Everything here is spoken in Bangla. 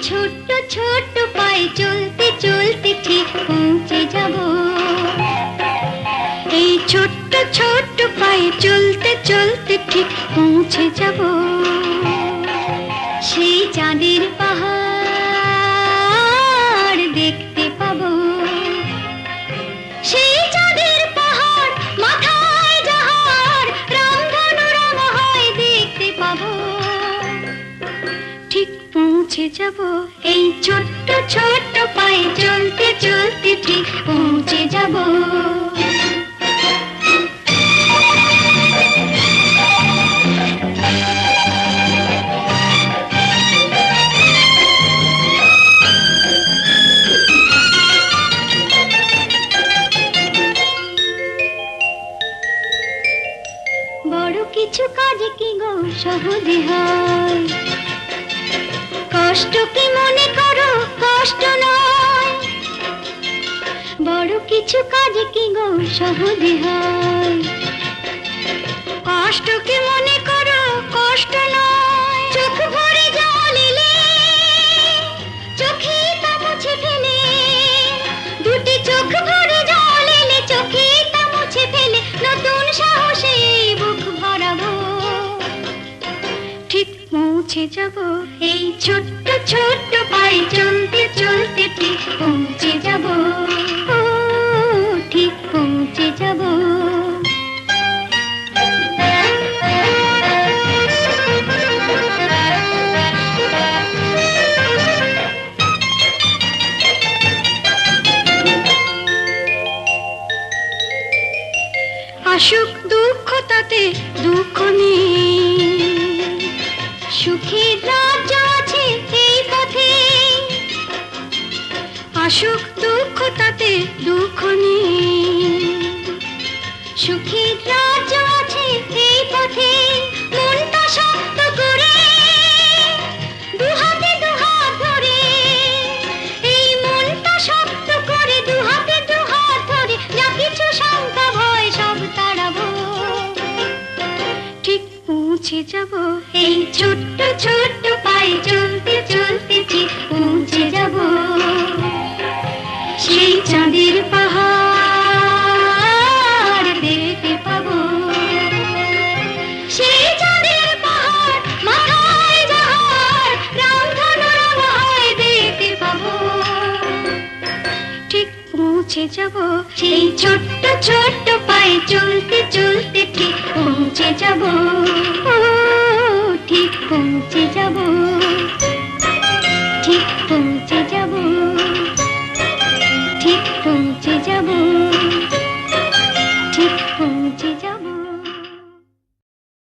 ছোট্ট ছোট্ট পায়ে চলতে চলতে ঠিক পৌঁছে যাব। এই ছোট্ট ছোট্ট পায়ে চলতে চলতে ঠিক পৌঁছে যাব সেই চাঁদের পাহাড় দেখতে পাবো। সেই চাঁদের পাহাড় মাথায় যাহার রামধনু রং হয় দেখতে পাবো। ঠিক পৌঁছে যাব এই ছোট্ট ছোট্ট পায়ে চলতে চলতে ঠিক পৌঁছে যাব। বড় কিছু কাজ কি গো সহজে হয়, কষ্ট কি মনে করো কষ্ট নয়। বড় কিছু কাজ কি গো সহজে হয়, কষ্ট কি মনে করো কষ্ট নয়। চোখ ভরে জল এলে চোখে তা মুছে ফেলে, দুটি চোখ ভরে জল এলে চোখে তা মুছে ফেলে নতুন সাহসে বুক ভরাবো। ঠিক পৌঁছে যাব এই ছোট্ট ছোট্ট পায়ে চলতে চলতে ঠিক পৌঁছে যাব। ও ঠিক পৌঁছে যাব। আসুক দুঃখ তাতে দুঃখ নেই, সুখের রাজ্য আছে এই পথে। আসুক দুঃখ তাতে দুঃখ নেই, সুখের রাজ্য আছে এই পথে। মনটা শক্ত করে দুহাতে দুহাত ধরে, এই মনটা শক্ত করে দুহাতে দুহাত ধরে যা কিছু শঙ্কা ভয় সব তাড়াবো। ঠিক পৌঁছে যাব এই ছোট্ট ছোট্ট পায়ে চলতে চলতে ঠিক পৌঁছে যাব সেই চাঁদের পাহাড় দেখতে পাবো। সেই চাঁদের পাহাড় মাথায় যাহার রামধনু রং হয় দেখতে পাবো। ঠিক পৌঁছে যাব সেই ছোট্ট ছোট্ট পায়ে চলতে চলতে ঠিক পৌঁছে যাব।